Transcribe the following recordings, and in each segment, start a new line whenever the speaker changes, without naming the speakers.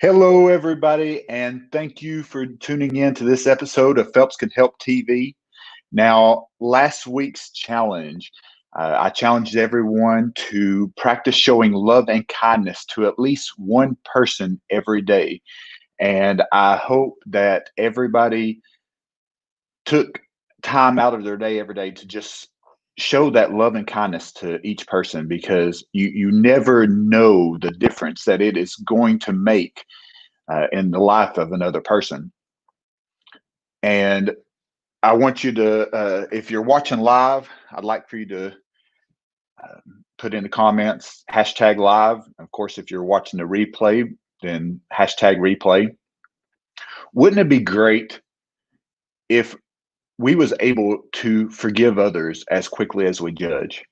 Hello, everybody, and thank you for tuning in to this episode of Phelps Can Help TV. Now, last week's challenge, I challenged everyone to practice showing love and kindness to at least one person every day. And I hope that everybody took time out of their day every day to just show that love and kindness to each person because you never know the difference that it is going to make in the life of another person. And I want you to, if you're watching live, I'd like for you to put in the comments hashtag live. Of course, if you're watching the replay, then hashtag replay. Wouldn't it be great if we was able to forgive others as quickly as we judge?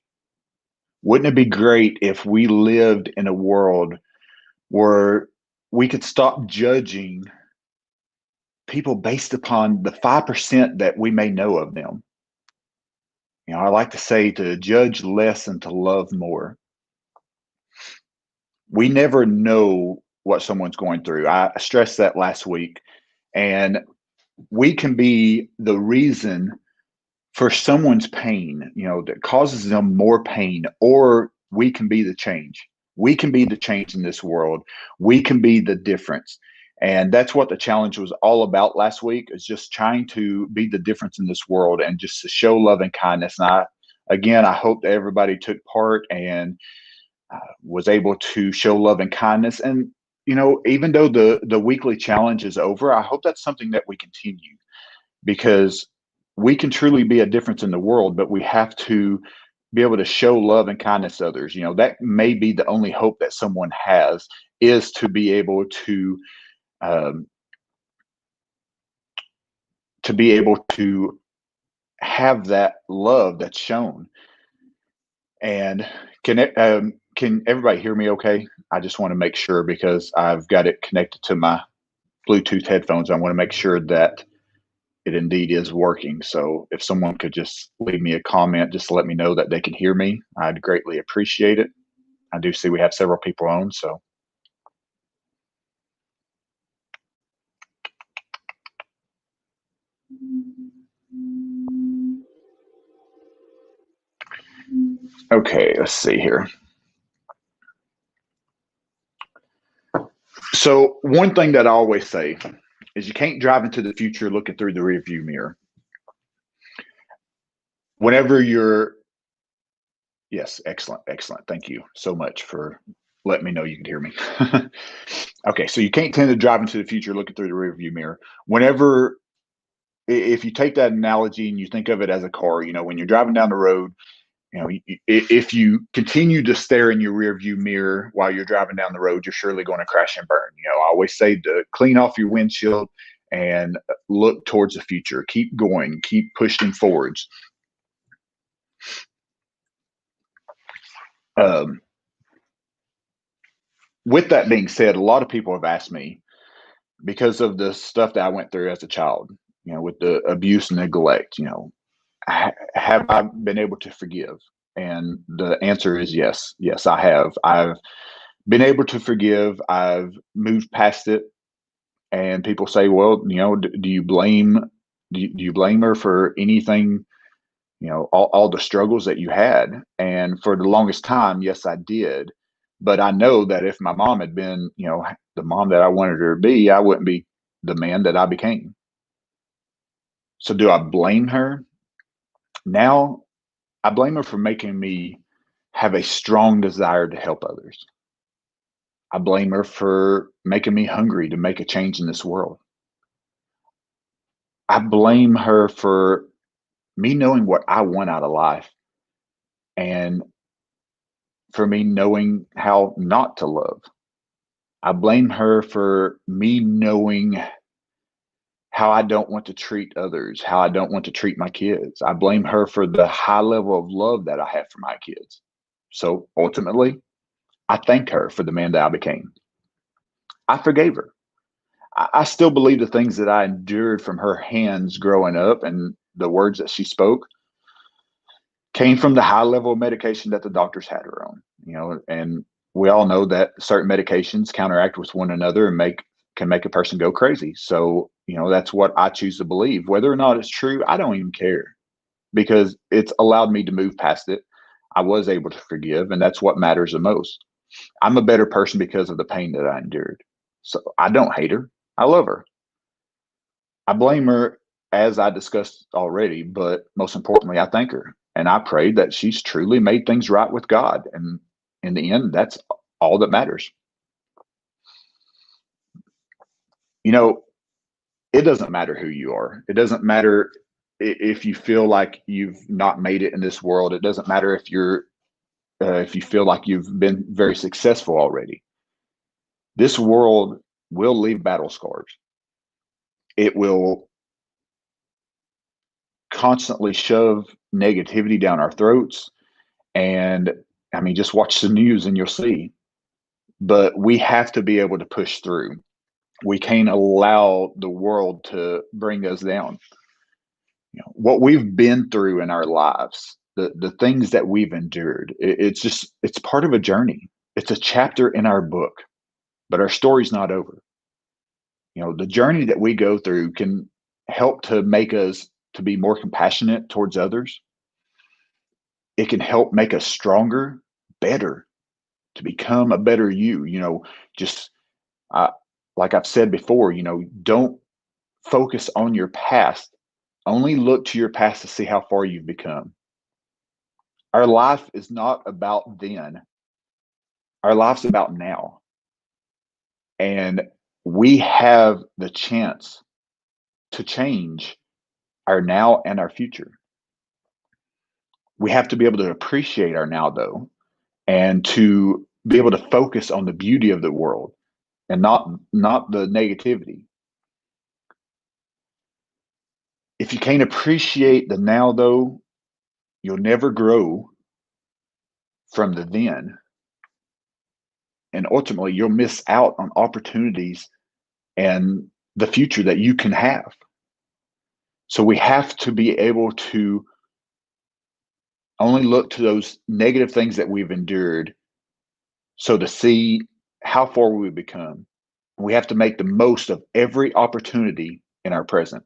Wouldn't it be great if we lived in a world where we could stop judging people based upon the 5% that we may know of them? I like to say to judge less and to love more. We never know what someone's going through. I stressed that last week. And we can be the reason for someone's pain, that causes them more pain, or we can be the change. We can be the change in this world. We can be the difference. And that's what the challenge was all about last week, is just trying to be the difference in this world and just to show love and kindness. And I hope that everybody took part and was able to show love and kindness. And, even though the weekly challenge is over, I hope that's something that we continue, because we can truly be a difference in the world, but we have to be able to show love and kindness to others. That may be the only hope that someone has, is to be able um, to have that love that's shown. And can everybody hear me okay? I just want to make sure, because I've got it connected to my Bluetooth headphones. I want to make sure that it indeed is working. So if someone could just leave me a comment, just to let me know that they can hear me, I'd greatly appreciate it. I do see we have several people on, so. Okay, let's see here. So one thing that I always say is you can't drive into the future looking through the rearview mirror. Whenever you're, yes, excellent. Thank you so much for letting me know you can hear me. Okay, so you can't tend to drive into the future looking through the rearview mirror. If you take that analogy and you think of it as a car, when you're driving down the road, if you continue to stare in your rear view mirror while you're driving down the road, you're surely going to crash and burn. I always say to clean off your windshield and look towards the future. Keep going, keep pushing forwards. With that being said, a lot of people have asked me, because of the stuff that I went through as a child, with the abuse and neglect, have I been able to forgive? And the answer is yes. Yes, I have. I've been able to forgive. I've moved past it. And people say, well, do you blame her for anything, all the struggles that you had? And for the longest time, yes, I did. But I know that if my mom had been, the mom that I wanted her to be, I wouldn't be the man that I became. So do I blame her? Now, I blame her for making me have a strong desire to help others. I blame her for making me hungry to make a change in this world. I blame her for me knowing what I want out of life, and for me knowing how not to love. I blame her for me knowing how I don't want to treat others, how I don't want to treat my kids. I blame her for the high level of love that I have for my kids. So ultimately, I thank her for the man that I became. I forgave her. I still believe the things that I endured from her hands growing up, and the words that she spoke, came from the high level of medication that the doctors had her on, and we all know that certain medications counteract with one another and can make a person go crazy. So, that's what I choose to believe. Whether or not it's true, I don't even care because it's allowed me to move past it. I was able to forgive, and that's what matters the most. I'm a better person because of the pain that I endured. So I don't hate her. I love her. I blame her, as I discussed already, but most importantly, I thank her. And I pray that she's truly made things right with God. And in the end, that's all that matters. You know, it doesn't matter who you are. It doesn't matter if you feel like you've not made it in this world. It doesn't matter if you feel like you've been very successful already. This world will leave battle scars. It will constantly shove negativity down our throats. And I mean, just watch the news and you'll see. But we have to be able to push through. We can't allow the world to bring us down. What we've been through in our lives, the things that we've endured, it's part of a journey. It's a chapter in our book, but our story's not over. The journey that we go through can help to make us to be more compassionate towards others. It can help make us stronger, better, to become a better you. Just uh, like I've said before, don't focus on your past. Only look to your past to see how far you've become. Our life is not about then. Our life's about now. And we have the chance to change our now and our future. We have to be able to appreciate our now, though, and to be able to focus on the beauty of the world and not the negativity. If you can't appreciate the now, though, you'll never grow from the then. And ultimately, you'll miss out on opportunities and the future that you can have. So we have to be able to only look to those negative things that we've endured so to see how far we've become. We have to make the most of every opportunity in our present.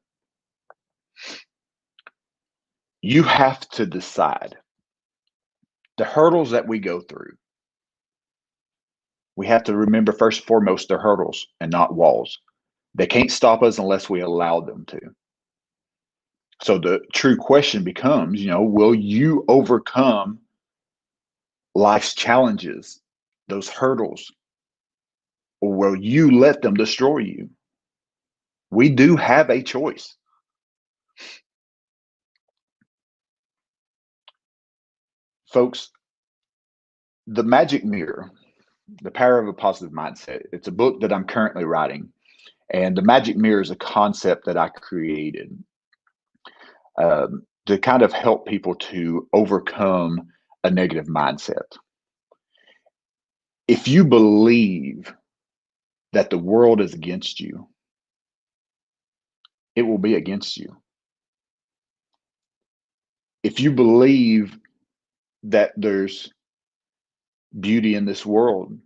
You have to decide the hurdles that we go through. We have to remember first and foremost they're hurdles and not walls. They can't stop us unless we allow them to. So the true question becomes, will you overcome life's challenges, those hurdles, or will you let them destroy you? We do have a choice. Folks, The Magic Mirror, The Power of a Positive Mindset. It's a book that I'm currently writing. And the magic mirror is a concept that I created to kind of help people to overcome a negative mindset. If you believe that the world is against you, it will be against you. If you believe that there's beauty in this world,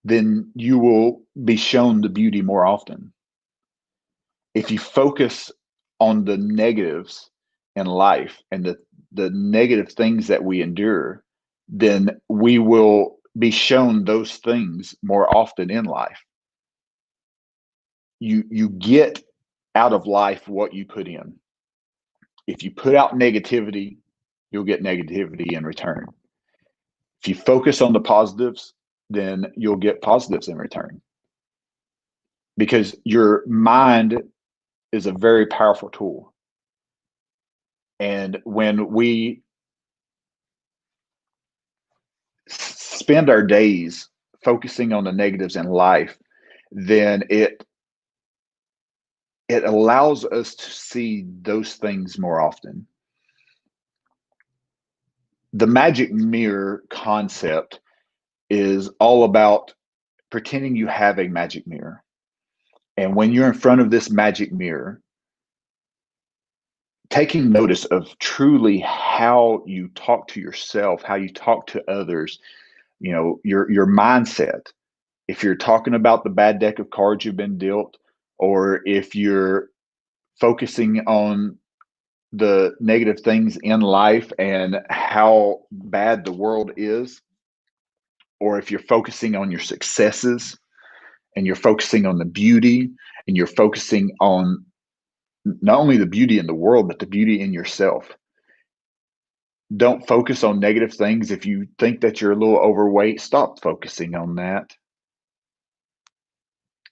then you will be shown the beauty more often. If you focus on the negatives in life and the negative things that we endure, then we will be shown those things more often in life. You get out of life what you put in. If you put out negativity, you'll get negativity in return. If you focus on the positives, then you'll get positives in return. Because your mind is a very powerful tool. And when we spend our days focusing on the negatives in life, then it allows us to see those things more often. The magic mirror concept is all about pretending you have a magic mirror. And when you're in front of this magic mirror, taking notice of truly how you talk to yourself, how you talk to others, your mindset. If you're talking about the bad deck of cards you've been dealt, or if you're focusing on the negative things in life and how bad the world is, or if you're focusing on your successes and you're focusing on the beauty and you're focusing on not only the beauty in the world, but the beauty in yourself. Don't focus on negative things. If you think that you're a little overweight, stop focusing on that.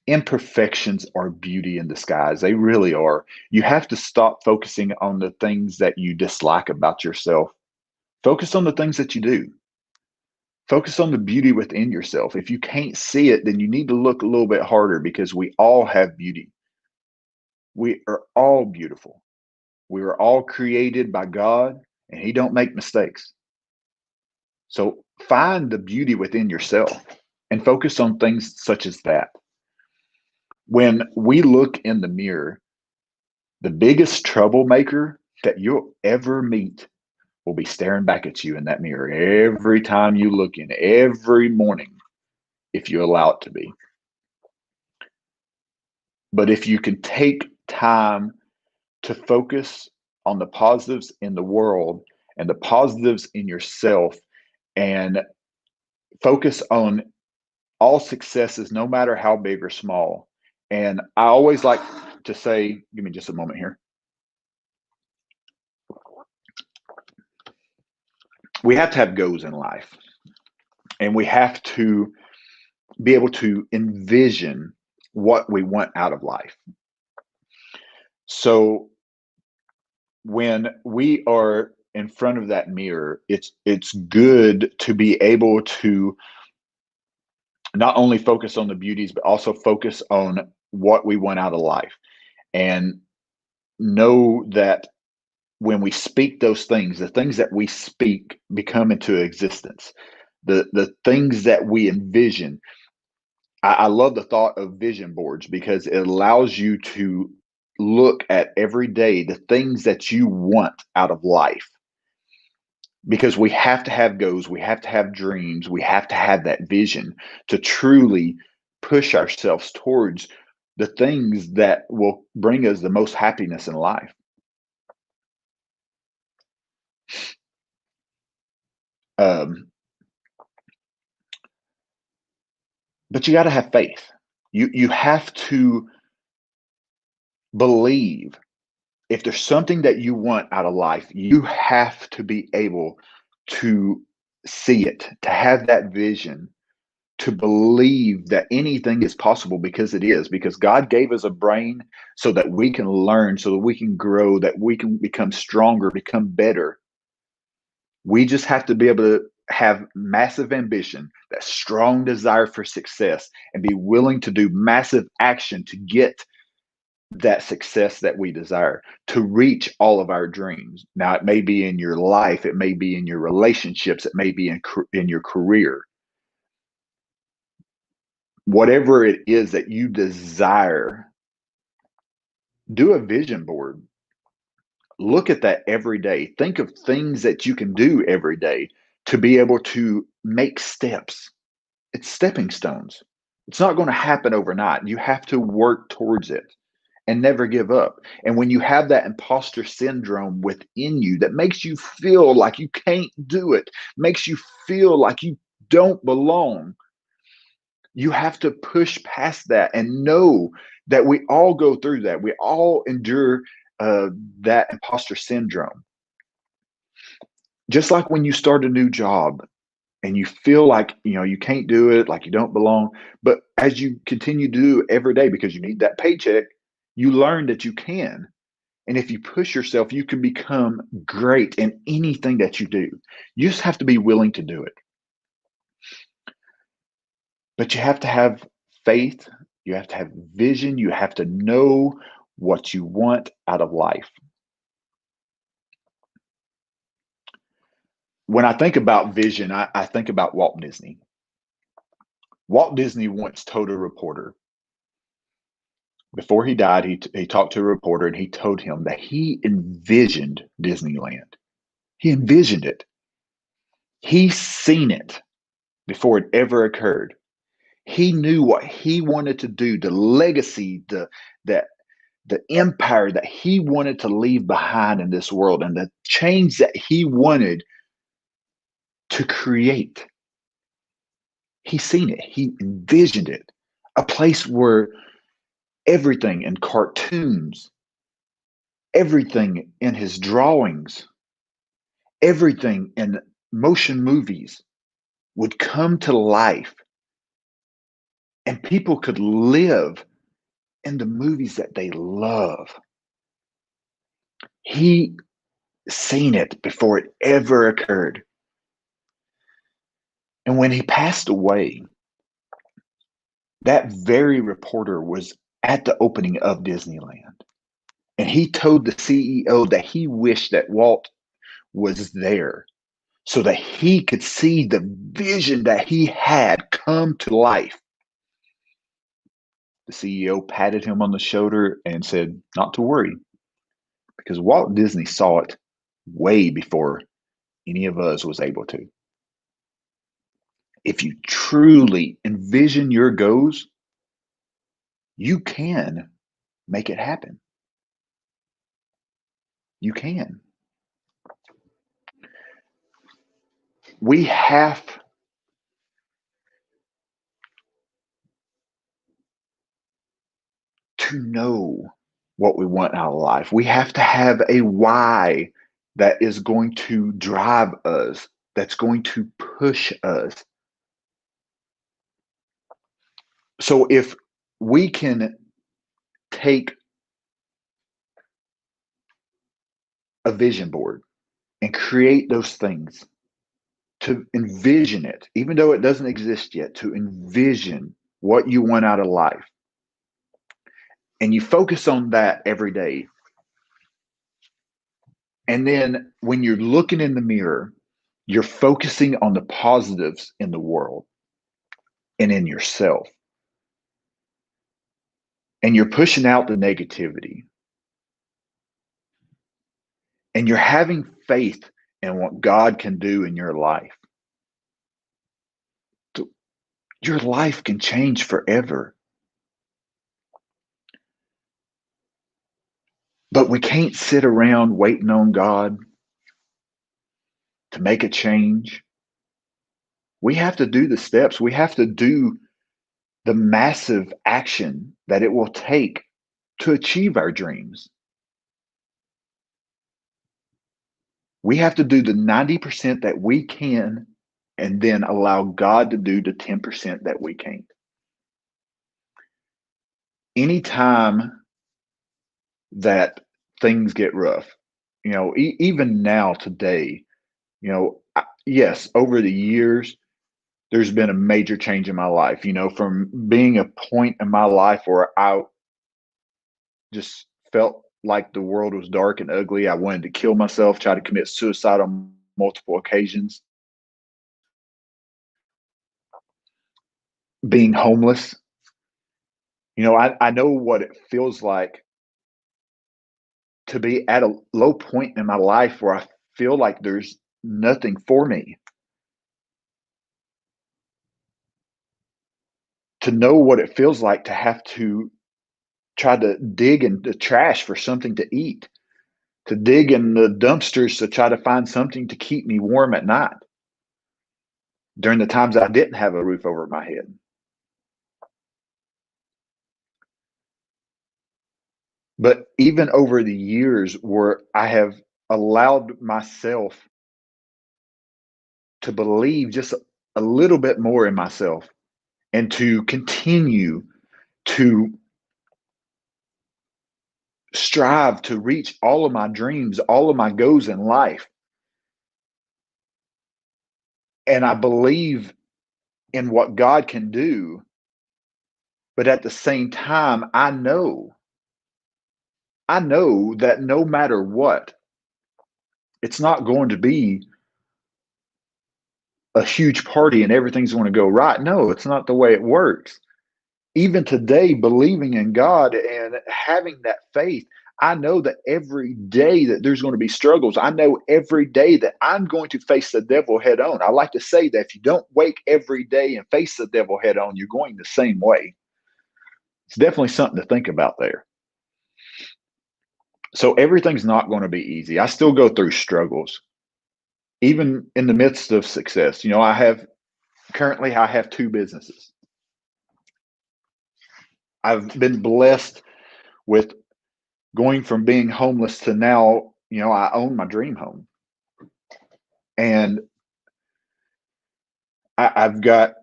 Imperfections are beauty in disguise. They really are. You have to stop focusing on the things that you dislike about yourself. Focus on the things that you do. Focus on the beauty within yourself. If you can't see it, then you need to look a little bit harder, because we all have beauty. We are all beautiful. We were all created by God, and He don't make mistakes. So find the beauty within yourself and focus on things such as that. When we look in the mirror, the biggest troublemaker that you'll ever meet will be staring back at you in that mirror every time you look in, every morning, if you allow it to be. But if you can take time to focus on the positives in the world and the positives in yourself, and focus on all successes, no matter how big or small. And I always like to say, give me just a moment here. We have to have goals in life, and we have to be able to envision what we want out of life. So when we are in front of that mirror, it's good to be able to not only focus on the beauties, but also focus on what we want out of life, and know that when we speak those things, the things that we speak become into existence. The things that we envision. I love the thought of vision boards, because it allows you to look at every day the things that you want out of life. Because we have to have goals, we have to have dreams, we have to have that vision to truly push ourselves towards the things that will bring us the most happiness in life. Um, but you got to have faith. You have to believe. If there's something that you want out of life, you have to be able to see it, to have that vision, to believe that anything is possible, because it is. Because God gave us a brain so that we can learn, so that we can grow, that we can become stronger, become better. We just have to be able to have massive ambition, that strong desire for success, and be willing to do massive action to get that success that we desire, to reach all of our dreams. Now, it may be in your life, it may be in your relationships, it may be in your career. Whatever it is that you desire, do a vision board. Look at that every day. Think of things that you can do every day to be able to make steps. It's stepping stones. It's not going to happen overnight. You have to work towards it and never give up. And when you have that imposter syndrome within you that makes you feel like you can't do it, makes you feel like you don't belong, you have to push past that and know that we all go through that. We all endure that imposter syndrome. Just like when you start a new job and you feel like you can't do it, like you don't belong, but as you continue to do every day because you need that paycheck, you learn that you can. And if you push yourself, you can become great in anything that you do. You just have to be willing to do it. But you have to have faith, you have to have vision, you have to know what you want out of life. When I think about vision, I think about Walt Disney. Walt Disney once told a reporter, before he died, he talked to a reporter and he told him that he envisioned Disneyland. He envisioned it. He's seen it. before it ever occurred. He knew what he wanted to do, the legacy, the the empire that he wanted to leave behind in this world, and the change that he wanted to create. He seen it. He envisioned it. A place where everything in cartoons, everything in his drawings, everything in motion movies would come to life, and people could live in the movies that they love. He seen it before it ever occurred. And when he passed away, that very reporter was at the opening of Disneyland. And he told the CEO that he wished that Walt was there so that he could see the vision that he had come to life. The CEO patted him on the shoulder and said, "Not to worry, because Walt Disney saw it way before any of us was able to." If you truly envision your goals, you can make it happen. You can. We have to know what we want out of life. We have to have a why that is going to drive us, that's going to push us. So if we can take a vision board and create those things, to envision it, even though it doesn't exist yet, to envision what you want out of life. And you focus on that every day. And then when you're looking in the mirror, you're focusing on the positives in the world and in yourself. And you're pushing out the negativity. And you're having faith in what God can do in your life. Your life can change forever. But we can't sit around waiting on God to make a change. We have to do the steps. We have to do the massive action that it will take to achieve our dreams. We have to do the 90% that we can and then allow God to do the 10% that we can't. Anytime that things get rough, even now today, yes, over the years, there's been a major change in my life, from being a point in my life where I just felt like the world was dark and ugly. I wanted to kill myself, try to commit suicide on multiple occasions, being homeless. I know what it feels like to be at a low point in my life where I feel like there's nothing for me. To know what it feels like to have to try to dig in the trash for something to eat, to dig in the dumpsters to try to find something to keep me warm at night during the times I didn't have a roof over my head. But even over the years where I have allowed myself to believe just a little bit more in myself and to continue to strive to reach all of my dreams, all of my goals in life. And I believe in what God can do. But at the same time, I know that no matter what, it's not going to be a huge party and everything's going to go right. No, it's not the way it works. Even today, believing in God and having that faith, I know that every day that there's going to be struggles. I know every day that I'm going to face the devil head on. I like to say that if you don't wake every day and face the devil head on, you're going the same way. It's definitely something to think about there. So everything's not going to be easy. I still go through struggles, even in the midst of success. I have two businesses. I've been blessed with going from being homeless to now, I own my dream home. And I've got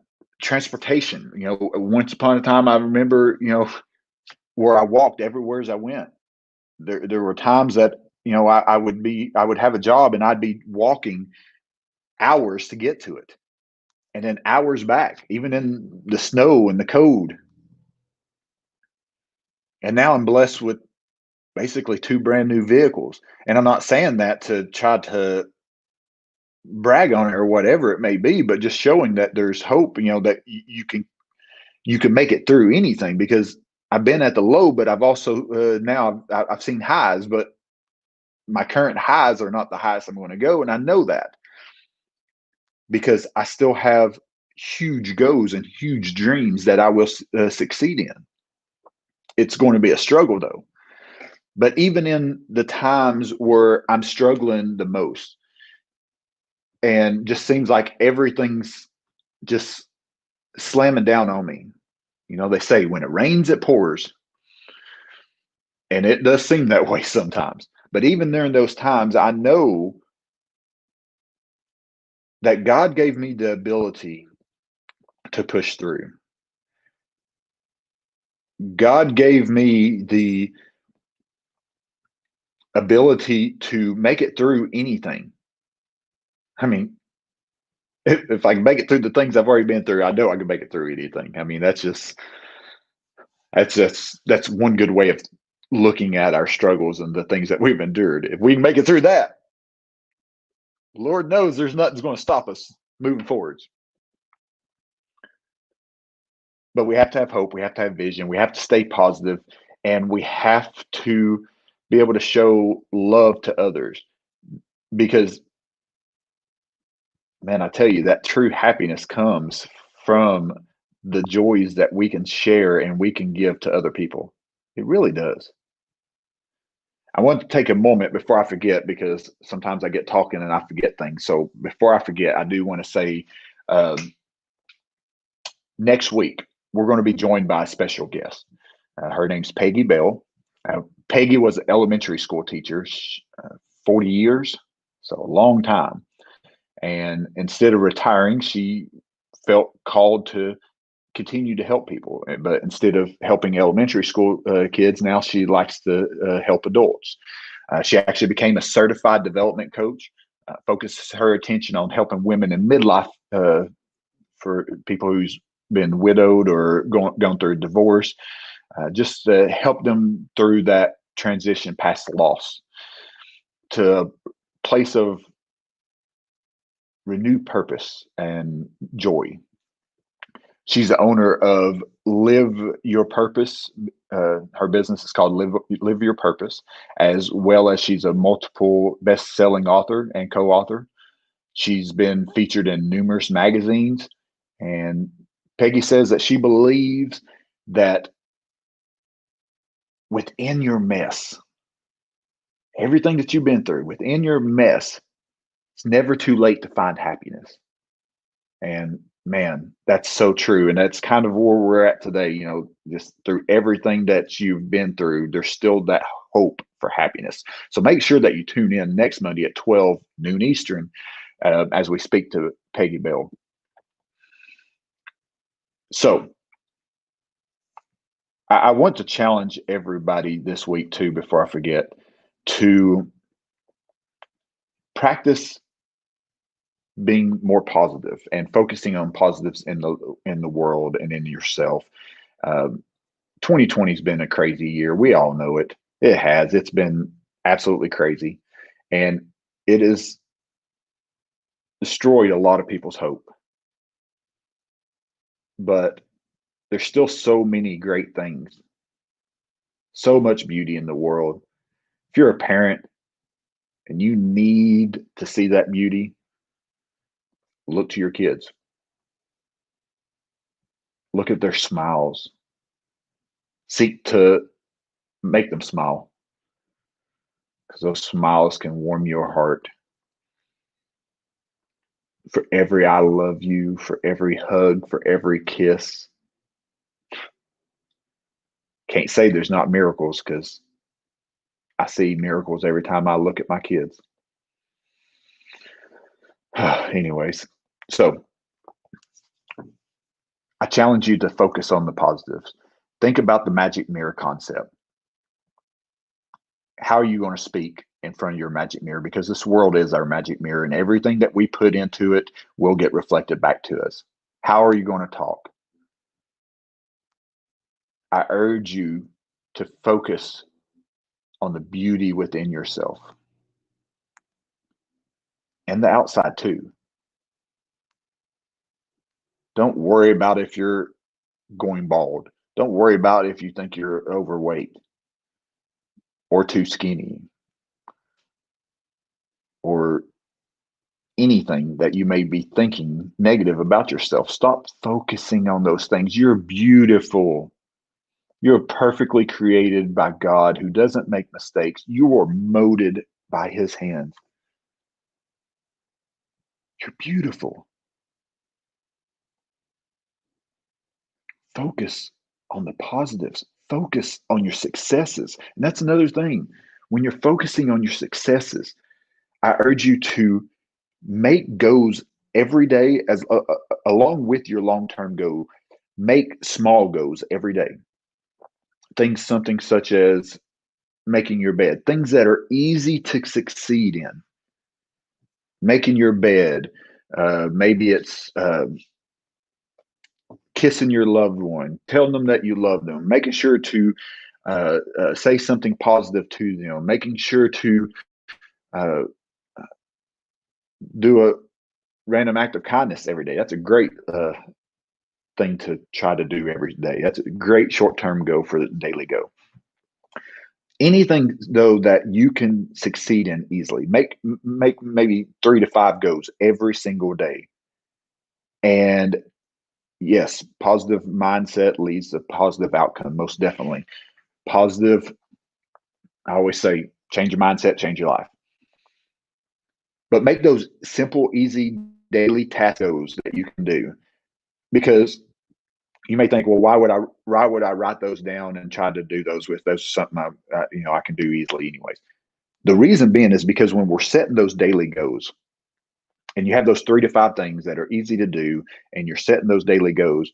transportation. Once upon a time, I remember, where I walked everywhere as I went. There were times that, I would have a job and I'd be walking hours to get to it, and then hours back, even in the snow and the cold. And now I'm blessed with basically two brand new vehicles. And I'm not saying that to try to brag on it or whatever it may be, but just showing that there's hope, that you can make it through anything, because I've been at the low, but I've also now I've seen highs, but my current highs are not the highest I'm going to go. And I know that because I still have huge goals and huge dreams that I will succeed in. It's going to be a struggle though. But even in the times where I'm struggling the most and just seems like everything's just slamming down on me, they say when it rains, it pours. And it does seem that way sometimes. But even during those times, I know that God gave me the ability to push through. God gave me the ability to make it through anything. I mean, if I can make it through the things I've already been through, I know I can make it through anything. I mean, that's one good way of looking at our struggles and the things that we've endured. If we can make it through that, Lord knows there's nothing's going to stop us moving forwards. But we have to have hope. We have to have vision. We have to stay positive, and we have to be able to show love to others, because, man, I tell you, that true happiness comes from the joys that we can share and we can give to other people. It really does. I want to take a moment before I forget, because sometimes I get talking and I forget things. So before I forget, I do want to say, um, next week we're going to be joined by a special guest. Her name's Peggy Bell. Peggy was an elementary school teacher, 40 years, so a long time. And instead of retiring, she felt called to continue to help people. But instead of helping elementary school kids, now she likes to help adults. She actually became a certified development coach, focuses her attention on helping women in midlife, for people who's been widowed or gone through a divorce, just to help them through that transition past loss to a place of renewed purpose and joy. She's the owner of Live Your Purpose. Her business is called Live Your Purpose, as well as she's a multiple best-selling author and co-author. She's been featured in numerous magazines, and Peggy says that she believes that within your mess, everything that you've been through, within your mess, it's never too late to find happiness. And man, that's so true. And that's kind of where we're at today. Just through everything that you've been through, there's still that hope for happiness. So make sure that you tune in next Monday at 12 noon Eastern, as we speak to Peggy Bell. So I want to challenge everybody this week too, before I forget, to practice being more positive and focusing on positives in the world and in yourself. Um, 2020 has been a crazy year. We all know it. It has. It's been absolutely crazy, and it has destroyed a lot of people's hope. But there's still so many great things, so much beauty in the world. If you're a parent and you need to see that beauty, look to your kids. Look at their smiles. Seek to make them smile because those smiles can warm your heart. For every I love you, for every hug, for every kiss. Can't say there's not miracles because I see miracles every time I look at my kids. Anyways, so I challenge you to focus on the positives. Think about the magic mirror concept. How are you going to speak in front of your magic mirror? Because this world is our magic mirror, and everything that we put into it will get reflected back to us. How are you going to talk? I urge you to focus on the beauty within yourself and the outside too. Don't worry about if you're going bald. Don't worry about if you think you're overweight or too skinny or anything that you may be thinking negative about yourself. Stop focusing on those things. You're beautiful. You're perfectly created by God who doesn't make mistakes. You are molded by his hands. You're beautiful. Focus on the positives. Focus on your successes. And that's another thing. When you're focusing on your successes, I urge you to make goals every day as along with your long-term goal. Make small goals every day. Things something such as making your bed, things that are easy to succeed in. Making your bed, maybe it's kissing your loved one, telling them that you love them, making sure to say something positive to them, making sure to uh, do a random act of kindness every day. That's a great thing to try to do every day. That's a great short term goal for the daily goal. Anything though that you can succeed in easily, make maybe 3 to 5 goals every single day. And yes, positive mindset leads to positive outcome, most definitely. Positive, I always say, change your mindset, change your life. But make those simple, easy daily task goals that you can do. Because you may think, well, why would I write those down and try to do those with those something I can do easily anyways. The reason being is because when we're setting those daily goals, and you have those 3 to 5 things that are easy to do, and you're setting those daily goals,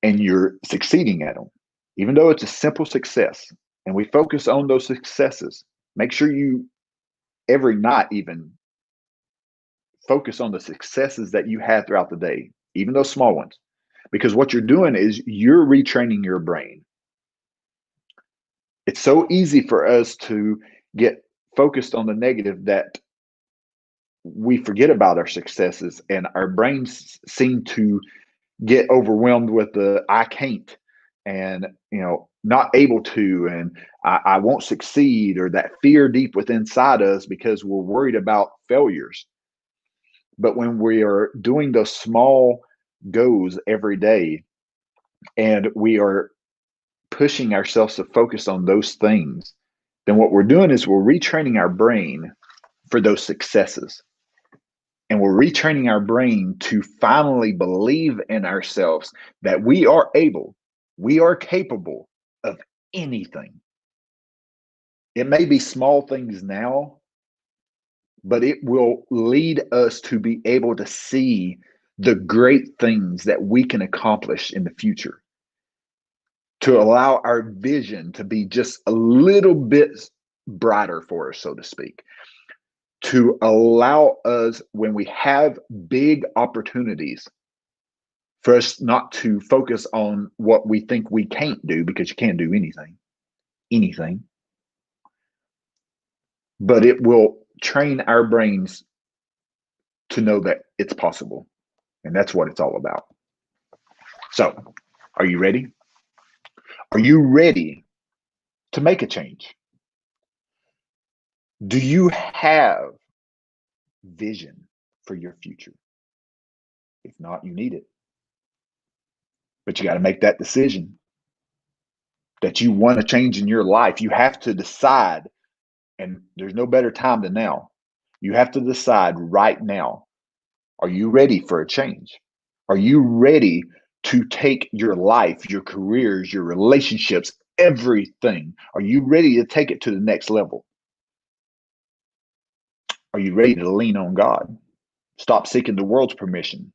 and you're succeeding at them, even though it's a simple success, and we focus on those successes. Make sure you every night even focus on the successes that you had throughout the day, even those small ones, because what you're doing is you're retraining your brain. It's so easy for us to get focused on the negative that we forget about our successes, and our brains seem to get overwhelmed with the I can't, and not able to, and I won't succeed, or that fear deep within inside us because we're worried about failures. But when we are doing those small goals every day, and we are pushing ourselves to focus on those things, then what we're doing is we're retraining our brain for those successes. And we're retraining our brain to finally believe in ourselves that we are able, we are capable of anything. It may be small things now, but it will lead us to be able to see the great things that we can accomplish in the future, to allow our vision to be just a little bit brighter for us, so to speak, to allow us, when we have big opportunities, for us not to focus on what we think we can't do, because you can't do anything, but it will train our brains to know that it's possible. And that's what it's all about. So, are you ready? Are you ready to make a change? Do you have vision for your future? If not, you need it. But you got to make that decision that you want to change in your life. You have to decide, and there's no better time than now. You have to decide right now. Are you ready for a change? Are you ready to take your life, your careers, your relationships, everything? Are you ready to take it to the next level? Are you ready to lean on God? Stop seeking the world's permission.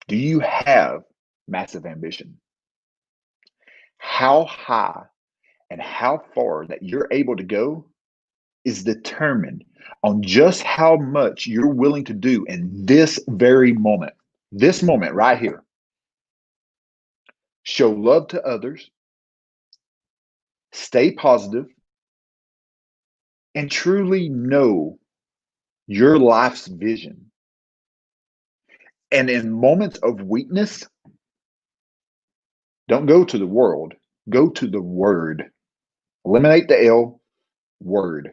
Do you have massive ambition? How high and how far that you're able to go is determined on just how much you're willing to do in this very moment, this moment right here. Show love to others, stay positive, and truly know your life's vision. And in moments of weakness, don't go to the world, go to the word. Eliminate the L, word.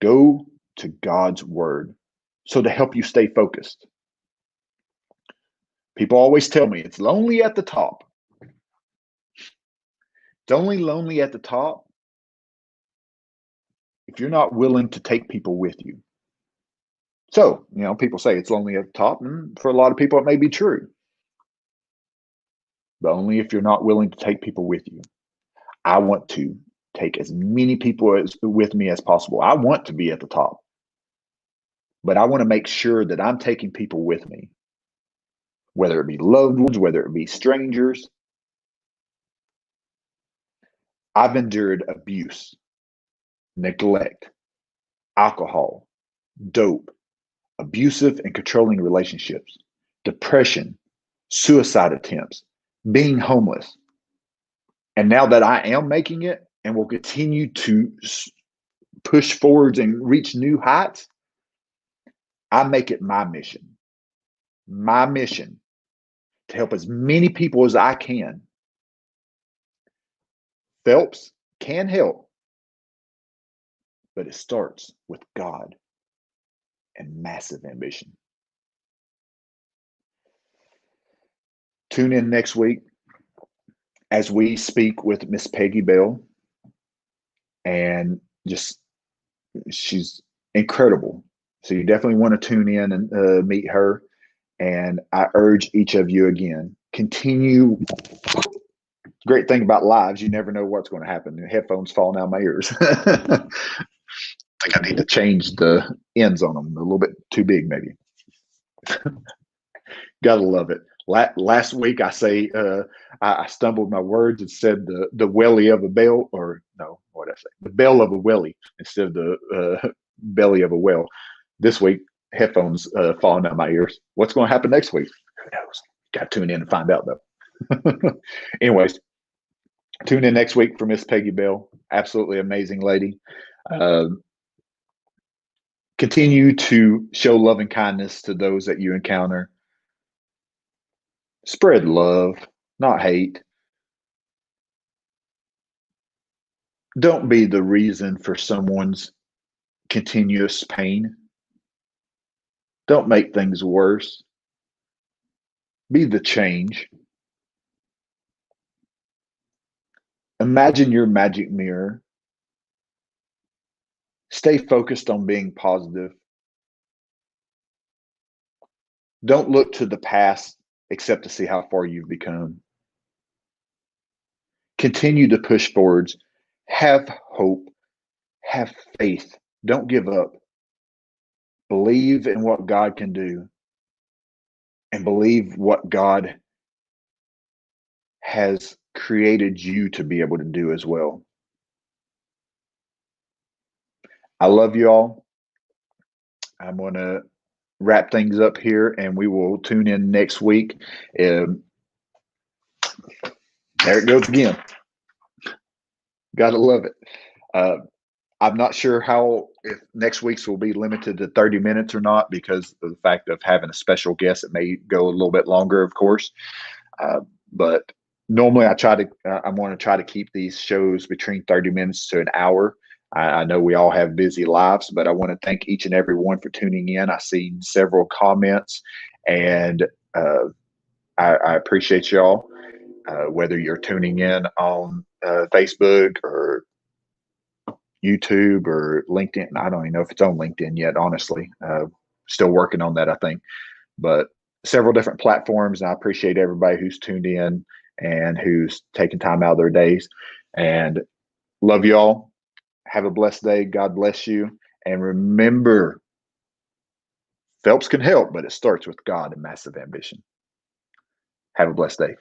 Go to God's word. So to help you stay focused. People always tell me it's lonely at the top. It's only lonely at the top if you're not willing to take people with you. So, people say it's lonely at the top, and for a lot of people, it may be true. But only if you're not willing to take people with you. I want to take as many people with me as possible. I want to be at the top, but I want to make sure that I'm taking people with me, whether it be loved ones, whether it be strangers. I've endured abuse, neglect, alcohol, dope, abusive and controlling relationships, depression, suicide attempts, being homeless. And now that I am making it and will continue to push forwards and reach new heights, I make it my mission to help as many people as I can. Phelps can help, but it starts with God and massive ambition. Tune in next week as we speak with Miss Peggy Bell, and she's incredible. So you definitely want to tune in and meet her. And I urge each of you again, continue. Great thing about lives, you never know what's going to happen. The headphones falling out of my ears. I think I need to change the ends on them a little bit too big, maybe. Gotta love it. Last week I stumbled my words and said the welly of a bell, or no, what did I say? The bell of a welly instead of the belly of a well. This week, headphones falling out of my ears. What's going to happen next week? Who knows? Got to tune in and find out though. Anyways, tune in next week for Miss Peggy Bell. Absolutely amazing lady. Continue to show love and kindness to those that you encounter. Spread love, not hate. Don't be the reason for someone's continuous pain. Don't make things worse. Be the change. Imagine your magic mirror. Stay focused on being positive. Don't look to the past except to see how far you've become. Continue to push forwards. Have hope. Have faith. Don't give up. Believe in what God can do, and believe what God has created you to be able to do as well. I love you all. I'm going to wrap things up here, and we will tune in next week. There it goes again. Gotta love it. I'm not sure if next week's will be limited to 30 minutes or not, because of the fact of having a special guest. It may go a little bit longer, of course. But Normally I want to try to keep these shows between 30 minutes to an hour. I know we all have busy lives, but I want to thank each and every one for tuning in. I see several comments, and I appreciate y'all. Whether you're tuning in on Facebook or YouTube or LinkedIn. I don't even know if it's on LinkedIn yet, honestly. Still working on that, I think. But several different platforms. And I appreciate everybody who's tuned in and who's taking time out of their days. And love y'all. Have a blessed day. God bless you. And remember, Phelps can help, but it starts with God and massive ambition. Have a blessed day.